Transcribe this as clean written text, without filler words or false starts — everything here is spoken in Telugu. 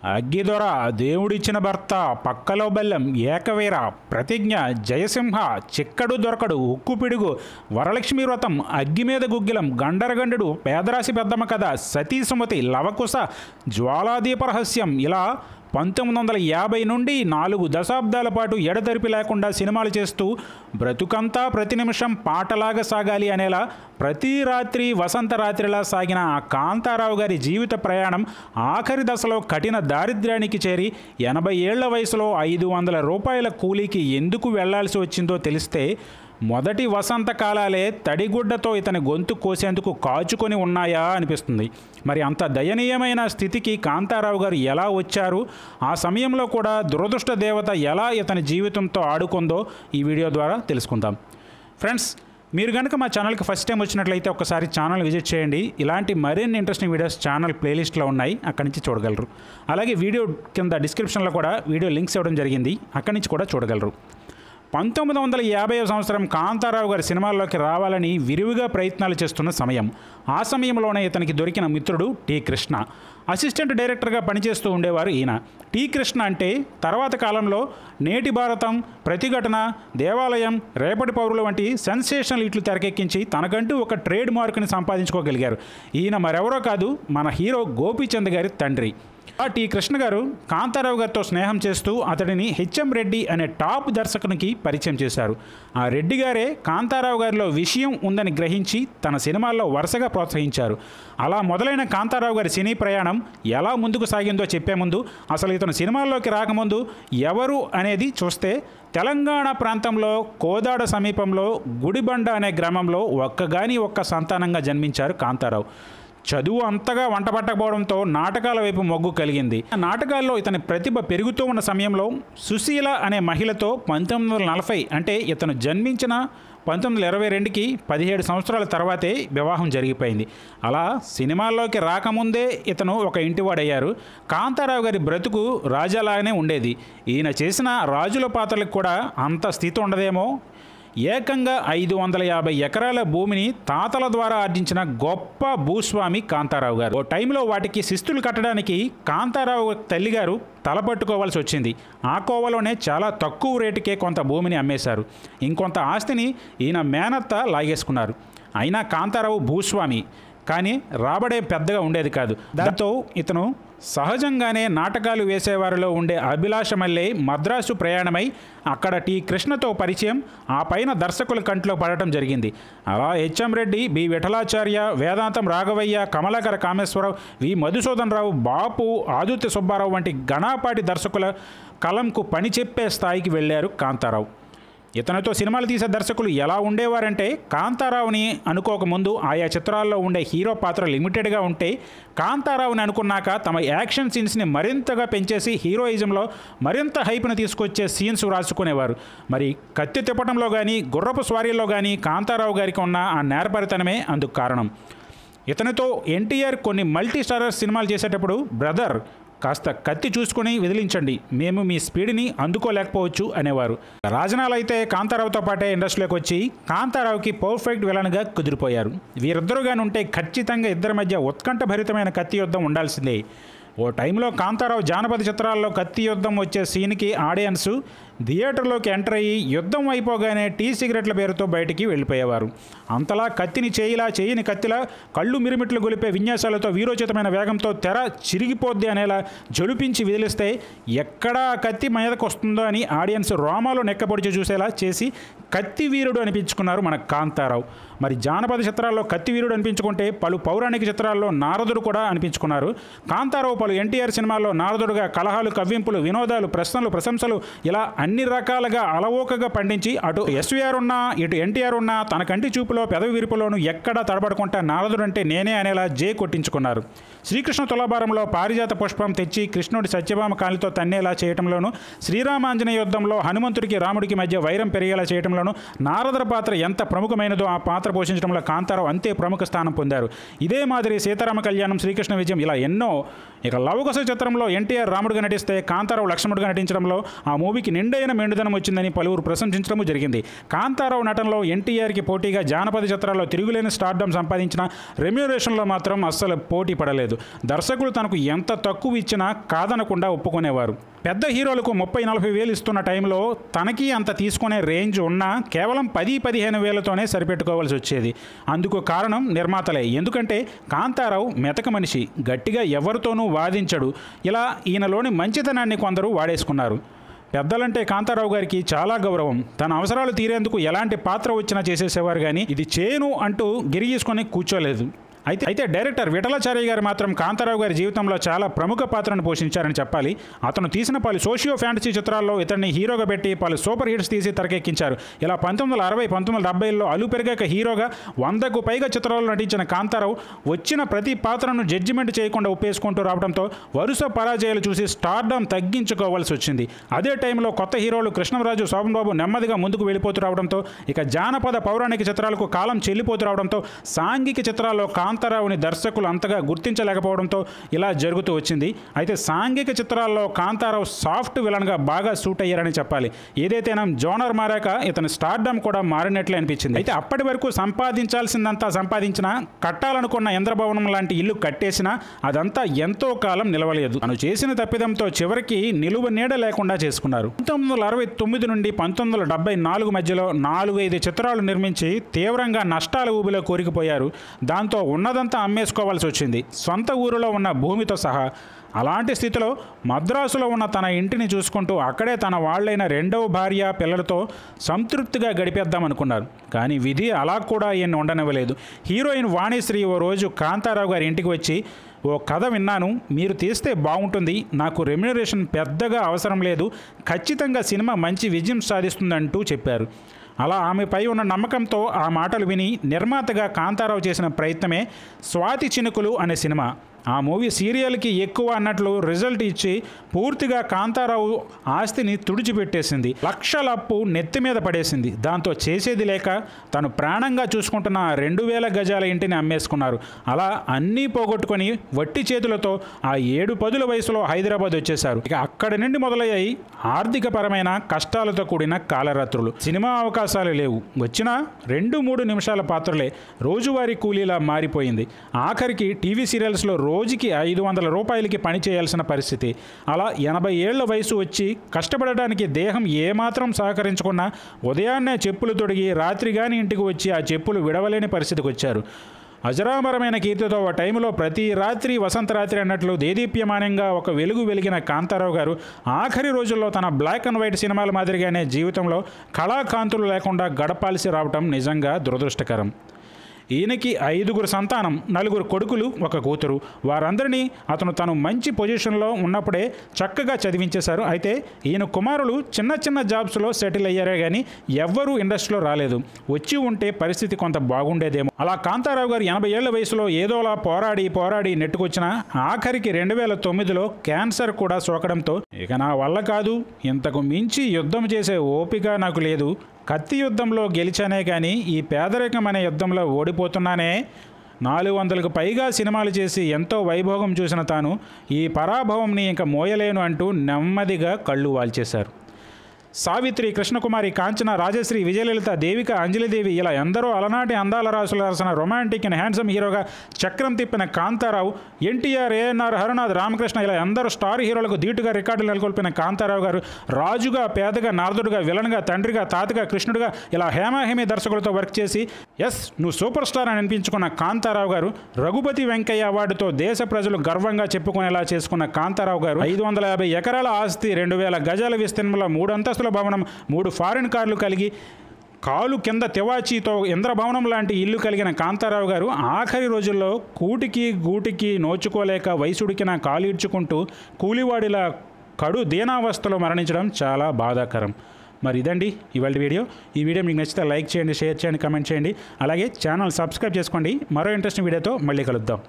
అగ్గిదొర, దేవుడిచ్చిన భర్త, పక్కలో బెల్లం, ఏకవీర, ప్రతిజ్ఞ, జయసింహ, చిక్కడు దొరకడు, ఉక్కు పిడుగు, వరలక్ష్మి వ్రతం, అగ్గి మీద గుగ్గిలం, గండరగండుడు, పేదరాశి పెద్దమ్మ కథ, సతీ సుమతి, లవకుశ, జ్వాలాదీప రహస్యం ఇలా 1950 నుండి 4 దశాబ్దాల పాటు ఎడతెరిపి లేకుండా సినిమాలు చేస్తూ బ్రతుకంతా ప్రతి నిమిషం పాటలాగా సాగాలి అనేలా ప్రతి రాత్రి వసంత రాత్రిలా సాగిన ఆ కాంతారావు గారి జీవిత ప్రయాణం ఆఖరి దశలో కఠిన దారిద్ర్యానికి చేరి 80 ఏళ్ల వయసులో 500 రూపాయల కూలీకి ఎందుకు వెళ్లాల్సి వచ్చిందో తెలిస్తే మొదటి వసంతకాలాలే తడిగుడ్డతో ఇతని గొంతు కోసేందుకు కాచుకొని ఉన్నాయా అనిపిస్తుంది. మరి అంత దయనీయమైన స్థితికి కాంతారావు గారు ఎలా వచ్చారు, ఆ సమయంలో కూడా దురదృష్ట దేవత ఎలా ఇతని జీవితంతో ఆడుకుందో ఈ వీడియో ద్వారా తెలుసుకుందాం. ఫ్రెండ్స్, మీరు కనుక మా ఛానల్కి ఫస్ట్ టైం వచ్చినట్లయితే ఒకసారి ఛానల్ విజిట్ చేయండి. ఇలాంటి మరిన్ని ఇంట్రెస్టింగ్ వీడియోస్ ఛానల్ ప్లేలిస్ట్లో ఉన్నాయి, అక్కడి నుంచి చూడగలరు. అలాగే వీడియో కింద డిస్క్రిప్షన్లో కూడా వీడియో లింక్స్ ఇవ్వడం జరిగింది, అక్కడి నుంచి కూడా చూడగలరు. 1950వ సంవత్సరం కాంతారావు గారి సినిమాల్లోకి రావాలని విరివిగా ప్రయత్నాలు చేస్తున్న సమయం. ఆ సమయంలోనే ఇతనికి దొరికిన మిత్రుడు టి కృష్ణ. అసిస్టెంట్ డైరెక్టర్గా పనిచేస్తూ ఉండేవారు ఈయన. టి కృష్ణ అంటే తర్వాత కాలంలో నేటి భారతం, ప్రతిఘటన, దేవాలయం, రేపటి పౌరులు వంటి సెన్సేషనల్ హిట్లు తెరకెక్కించి తనకంటూ ఒక ట్రేడ్ మార్క్ని సంపాదించుకోగలిగారు. ఈయన మరెవరో కాదు, మన హీరో గోపీచంద్ గారి తండ్రి. టి కృష్ణ గారు కాంతారావు గారితో స్నేహం చేస్తూ అతడిని హెచ్ఎం రెడ్డి అనే టాప్ దర్శకునికి పరిచయం చేశారు. ఆ రెడ్డి గారే కాంతారావు గారిలో విషయం ఉందని గ్రహించి తన సినిమాల్లో వరుసగా ప్రోత్సహించారు. అలా మొదలైన కాంతారావు గారి సినీ ప్రయాణం ఎలా ముందుకు సాగిందో చెప్పే ముందు అసలు ఇతను సినిమాల్లోకి రాకముందు ఎవరు అనేది చూస్తే, తెలంగాణ ప్రాంతంలో కోదాడ సమీపంలో గుడిబండ అనే గ్రామంలో ఒక్క సంతానంగా జన్మించారు కాంతారావు. చదువు అంతగా వంట పట్టకపోవడంతో నాటకాల వైపు మొగ్గు కలిగింది. ఆ నాటకాల్లో ఇతని ప్రతిభ పెరుగుతూ ఉన్న సమయంలో సుశీల అనే మహిళతో 1940 అంటే ఇతను జన్మించిన 1922కి 17 సంవత్సరాల తర్వాతే వివాహం జరిగిపోయింది. అలా సినిమాల్లోకి రాకముందే ఇతను ఒక ఇంటివాడయ్యారు. కాంతారావు గారి బ్రతుకు రాజాలాగానే ఉండేది. ఈయన చేసిన రాజుల పాత్రలకు కూడా అంత స్థితి ఉండదేమో. ఏకంగా 550 ఎకరాల భూమిని తాతల ద్వారా ఆర్జించిన గొప్ప భూస్వామి కాంతారావు గారు. ఓ టైంలో వాటికి శిస్తులు కట్టడానికి కాంతారావు తల్లిగారు తలపట్టుకోవాల్సి వచ్చింది. ఆ కోవలోనే చాలా తక్కువ రేటుకే కొంత భూమిని అమ్మేశారు. ఇంకొంత ఆస్తిని ఈయన మేనత్త లాగేసుకున్నారు. అయినా కాంతారావు భూస్వామి, కానీ రాబడే పెద్దగా ఉండేది కాదు. దాంతో ఇతను సహజంగానే నాటకాలు వేసేవారిలో ఉండే అభిలాష మళ్ళీ మద్రాసు ప్రయాణమై అక్కడ టి కృష్ణతో పరిచయం, ఆ పైన దర్శకుల కంట్లో పడటం జరిగింది. అలా హెచ్ఎం రెడ్డి, బి విఠలాచార్య, వేదాంతం రాఘవయ్య, కమలాకర కామేశ్వరరావు, వి మధుసూదన్ రావు, బాపు, ఆదుత్య సుబ్బారావు వంటి ఘనాపాటి దర్శకుల కలంకు పని చెప్పే స్థాయికి వెళ్ళారు కాంతారావు. ఇతనితో సినిమాలు తీసే దర్శకులు ఎలా ఉండేవారంటే, కాంతారావుని అనుకోకముందు ఆయా చిత్రాల్లో ఉండే హీరో పాత్ర లిమిటెడ్గా ఉంటే, కాంతారావుని అనుకున్నాక తమ యాక్షన్ సీన్స్ని మరింతగా పెంచేసి హీరోయిజంలో మరింత హైప్ను తీసుకొచ్చే సీన్స్ రాసుకునేవారు. మరి కత్తి తిప్పటంలో కానీ గుర్రపు స్వారీల్లో కానీ కాంతారావు గారికి ఉన్న ఆ నేర్పరితనమే అందుకు కారణం. ఇతనితో ఎన్టీఆర్ కొన్ని మల్టీ స్టారర్ సినిమాలు చేసేటప్పుడు, బ్రదర్ కాస్త కత్తి చూసుకుని వదిలించండి, మేము మీ స్పీడ్ని అందుకోలేకపోవచ్చు అనేవారు. రాజనాలు అయితే కాంతారావుతో పాటే ఇండస్ట్రీలోకి వచ్చి కాంతారావుకి పర్ఫెక్ట్ విలన్గా కుదిరిపోయారు. వీరిద్దరుగానుంటే ఖచ్చితంగా ఇద్దరి మధ్య ఉత్కంఠభరితమైన కత్తి యుద్ధం ఉండాల్సిందే. ఓ టైంలో కాంతారావు జానపద చిత్రాల్లో కత్తి యుద్ధం వచ్చే సీన్కి ఆడియన్స్ థియేటర్లోకి ఎంటర్ అయ్యి యుద్ధం అయిపోగానే టీ సిగరెట్ల పేరుతో బయటికి వెళ్ళిపోయేవారు. అంతలా కత్తిని చేయని కత్తిలా కళ్ళు మిరుమిట్లు గొలిపే విన్యాసాలతో వీరోచితమైన వేగంతో తెర చిరిగిపోద్ది అనేలా జలుపించి విదిలిస్తే ఎక్కడా కత్తి మీదకు వస్తుందో అని ఆడియన్స్ రోమాలు నెక్కపొడిచి చూసేలా చేసి కత్తి వీరుడు అనిపించుకున్నారు మన కాంతారావు. మరి జానపద చిత్రాల్లో కత్తి వీరుడు అనిపించుకుంటే పలు పౌరాణిక చిత్రాల్లో నారదుడు కూడా అనిపించుకున్నారు. కాంతారావు పలు ఎన్టీఆర్ సినిమాల్లో నారదుడుగా కలహాలు, కవ్వింపులు, వినోదాలు, ప్రశ్నలు, ప్రశంసలు ఇలా అన్ని రకాలుగా అలవోకగా పండించి అటు ఎస్వీఆర్ ఉన్నా ఇటు ఎన్టీఆర్ ఉన్నా తన కంటి చూపులో పెదవి విరుపులోనూ ఎక్కడా తడబడకుండా నారదుడంటే నేనే అనేలా జే కొట్టించుకున్నారు. శ్రీకృష్ణ తులాభారంలో పారిజాత పుష్పం తెచ్చి కృష్ణుడి సత్యభామ కాలితో తన్నేలా చేయటంలోనూ, శ్రీరామాంజనేయ యుద్ధంలో హనుమంతుడికి రాముడికి మధ్య వైరం పెరిగేలా చేయటంలోనూ నారదుల పాత్ర ఎంత ప్రముఖమైనదో ఆ పాత్ర పోషించడంలో కాంతారావు అంతే ప్రముఖ స్థానం పొందారు. ఇదే మాదిరి సీతారామ కళ్యాణం, శ్రీకృష్ణ విజయం ఇలా ఎన్నో. ఇక లవకుశ చిత్రంలో ఎన్టీఆర్ రాముడిగా నటిస్తే కాంతారావు లక్ష్మణుడిగా నటించడంలో ఆ మూవీకి నిండే మెండైన మెండుదనం వచ్చిందని పలువురు ప్రశంసించడం జరిగింది. కాంతారావు నటనలో ఎన్టీఆర్కి పోటీగా జానపద చిత్రాల్లో తిరుగులేని స్టార్డమ్ సంపాదించిన రెమ్యూనరేషన్లో మాత్రం అస్సలు పోటీ పడలేదు. దర్శకులు తనకు ఎంత తక్కువ ఇచ్చినా కాదనకుండా ఒప్పుకునేవారు. పెద్ద హీరోలకు 30-40 వేలు ఇస్తున్న టైంలో తనకి అంత తీసుకునే రేంజ్ ఉన్నా కేవలం 10-15 వేలతోనే సరిపెట్టుకోవాల్సి వచ్చేది. అందుకు కారణం నిర్మాతలే. ఎందుకంటే కాంతారావు మెతక మనిషి, గట్టిగా ఎవరితోనూ వాదించడు. ఇలా ఈయనలోని మంచితనాన్ని కొందరు వాడేసుకున్నారు. పెద్దలంటే కాంతారావు గారికి చాలా గౌరవం. తన అవసరాలు తీరేందుకు ఎలాంటి పాత్ర వచ్చినా చేసేసేవారు, కానీ ఇది చేయను అంటూ గిరిగీసుకొని కూర్చోలేదు. అయితే డైరెక్టర్ విఠలాచార్య గారు మాత్రం కాంతారావు గారి జీవితంలో చాలా ప్రముఖ పాత్రను పోషించారని చెప్పాలి. అతను తీసిన పలు సోషియో ఫ్యాంటసీ చిత్రాల్లో ఇతన్ని హీరోగా పెట్టి పలు సూపర్ హిట్స్ తీసి తెరకెక్కించారు. ఇలా 1960, 1970లో అలు పెరిగాక హీరోగా 100కు పైగా చిత్రాల్లో నటించిన కాంతారావు వచ్చిన ప్రతి పాత్రను జడ్జిమెంట్ చేయకుండా ఒప్పేసుకుంటూ రావడంతో వరుస పరాజయాలు చూసి స్టార్డమ్ తగ్గించుకోవాల్సి వచ్చింది. అదే టైంలో కొత్త హీరోలు కృష్ణంరాజు, శోభన్ బాబు నెమ్మదిగా ముందుకు వెళ్ళిపోతూ రావడంతో, ఇక జానపద పౌరాణిక చిత్రాలకు కాలం చెల్లిపోతూ రావడంతో సాంఘిక చిత్రాల్లో కాంతారావుని దర్శకులు అంతగా గుర్తించలేకపోవడంతో ఇలా జరుగుతూ వచ్చింది. అయితే సాంఘిక చిత్రాల్లో కాంతారావు సాఫ్ట్ విలన్గా బాగా సూట్ అయ్యారని చెప్పాలి. ఏదైతేనా జోనర్ మారాక ఇతని స్టార్డమ్ కూడా మారినట్లే అనిపించింది. అయితే అప్పటి వరకు సంపాదించాల్సిందంతా సంపాదించినా, కట్టాలనుకున్న ఇంద్రభవనం లాంటి ఇల్లు కట్టేసినా అదంతా ఎంతో కాలం నిలవలేదు. తను చేసిన తప్పిదంతో చివరికి నిలువ నీడ లేకుండా చేసుకున్నారు. 1969 నుండి 1974 మధ్యలో 4-5 చిత్రాలు నిర్మించి తీవ్రంగా నష్టాల ఊబిలో కూరుకుపోయారు. దాంతో ఉన్నదంతా అమ్మేసుకోవాల్సి వచ్చింది, సొంత ఊరిలో ఉన్న భూమితో సహా. అలాంటి స్థితిలో మద్రాసులో ఉన్న తన ఇంటిని చూసుకుంటూ అక్కడే తన వాళ్ళైన రెండవ భార్య, పిల్లలతో సంతృప్తిగా గడిపేద్దామనుకున్నారు. కానీ విధి అలా కూడా ఈయన ఉండనివ్వలేదు. హీరోయిన్ వాణిశ్రీ ఓ రోజు కాంతారావు గారి ఇంటికి వచ్చి, ఓ కథ విన్నాను, మీరు తీస్తే బాగుంటుంది, నాకు రెమ్యూనరేషన్ పెద్దగా అవసరం లేదు, ఖచ్చితంగా సినిమా మంచి విజయం సాధిస్తుందంటూ చెప్పారు. అలా ఆమెపై ఉన్న నమ్మకంతో ఆ మాటలు విని నిర్మాతగా కాంతారావు చేసిన ప్రయత్నమే స్వాతి చినుకులు అనే సినిమా. ఆ మూవీ సీరియల్కి ఎక్కువ అన్నట్లు రిజల్ట్ ఇచ్చి పూర్తిగా కాంతారావు ఆస్తిని తుడిచిపెట్టేసింది. లక్షల అప్పు నెత్తి మీద పడేసింది. దాంతో చేసేది లేక తను ప్రాణంగా చూసుకుంటున్న 2000 గజాల ఇంటిని అమ్మేసుకున్నారు. అలా అన్నీ పోగొట్టుకొని వట్టి చేతులతో ఆ 7-10 వయసులో హైదరాబాద్ వచ్చేశారు. ఇక అక్కడి నుండి మొదలయ్యాయి ఆర్థికపరమైన కష్టాలతో కూడిన కాలరాత్రులు. సినిమా అవకాశాలు లేవు, వచ్చినా 2-3 నిమిషాల పాత్రలే రోజువారీ కూలీలా మారిపోయింది. ఆఖరికి టీవీ సీరియల్స్లో రోజుకి 500 రూపాయలకి పని చేయాల్సిన పరిస్థితి. అలా 80 ఏళ్ల వయసు వచ్చి కష్టపడడానికి దేహం ఏమాత్రం సహకరించకుండా ఉదయాన్నే చెప్పులు తొడిగి రాత్రి కానీ ఇంటికి వచ్చి ఆ చెప్పులు విడవలేని పరిస్థితికి వచ్చారు. అజరామరమైన కీర్తితో ఆ టైంలో ప్రతి రాత్రి వసంతరాత్రి అన్నట్లు దేదీప్యమానంగా ఒక వెలుగు వెలిగిన కాంతారావు గారు ఆఖరి రోజుల్లో తన బ్లాక్ అండ్ వైట్ సినిమాల మాదిరిగానే జీవితంలో కళాకాంతులు లేకుండా గడపాల్సి రావటం నిజంగా దురదృష్టకరం. ఈయనకి 5 సంతానం, 4 కొడుకులు, 1 కూతురు. వారందరినీ తను మంచి పొజిషన్లో ఉన్నప్పుడే చక్కగా చదివించేశారు. అయితే ఈయన కుమారులు చిన్న చిన్న జాబ్స్లో సెటిల్ అయ్యారే కానీ ఎవ్వరూ ఇండస్ట్రీలో రాలేదు. వచ్చి ఉంటే పరిస్థితి కొంత బాగుండేదేమో. అలా కాంతారావు గారు 80 ఏళ్ల వయసులో ఏదోలా పోరాడి నెట్టుకొచ్చిన ఆఖరికి 2009లో క్యాన్సర్ కూడా సోకడంతో, ఇక నా వల్ల కాదు, ఇంతకు మించి యుద్ధం చేసే ఓపిక నాకు లేదు, కత్తి యుద్ధంలో గెలిచానే కానీ ఈ పేదరికం అనే యుద్ధంలో ఓడిపోతున్నానే, 400కు పైగా సినిమాలు చేసి ఎంతో వైభోగం చూసిన తాను ఈ పరాభవంని ఇంక మోయలేను అంటూ నెమ్మదిగా కళ్ళు వాల్చేశారు. సావిత్రి, కృష్ణకుమారి, కాంచన, రాజశ్రీ, విజయలలిత, దేవిక, అంజలిదేవి ఇలా ఎందరో అలనాటి అందాల రాసులు రాసిన రొమాంటిక్ అండ్ హ్యాండ్సమ్ హీరోగా చక్రం తిప్పిన కాంతారావు, ఎన్టీఆర్, ఏఎన్ఆర్, హరనాథ్, రామకృష్ణ ఇలా ఎందరో స్టార్ హీరోలకు ధీటుగా రికార్డులు నెలకొల్పిన కాంతారావు గారు రాజుగా, పేదగా, నారదుడుగా, విలన్గా, తండ్రిగా, తాతగా, కృష్ణుడిగా ఇలా హేమాహేమి దర్శకులతో వర్క్ చేసి నువ్వు సూపర్ స్టార్ అని అనిపించుకున్న కాంతారావు గారు, రఘుపతి వెంకయ్య అవార్డుతో దేశ ప్రజలు గర్వంగా చెప్పుకునేలా చేసుకున్న కాంతారావు గారు 550 ఎకరాల ఆస్తి, 2000 గజాల విస్తీర్ణంలో 3 అంతస్తుల భవనం, 3 ఫారిన్ కార్లు కలిగి కాలు కింద తివాచీతో ఇంద్రభవనం లాంటి ఇల్లు కలిగిన కాంతారావు గారు ఆఖరి రోజుల్లో కూటికి గూటికి నోచుకోలేక వయసుడికిన కాలు ఈడ్చుకుంటూ కూలివాడిలా కడు దీనావస్థలో మరణించడం చాలా బాధాకరం. మరి ఇదండి ఇవాళ వీడియో. ఈ వీడియో మీకు నచ్చితే లైక్ చేయండి, షేర్ చేయండి, కమెంట్ చేయండి. అలాగే ఛానల్ సబ్స్క్రైబ్ చేసుకోండి. మరో ఇంట్రెస్టింగ్ వీడియోతో మళ్ళీ కలుద్దాం.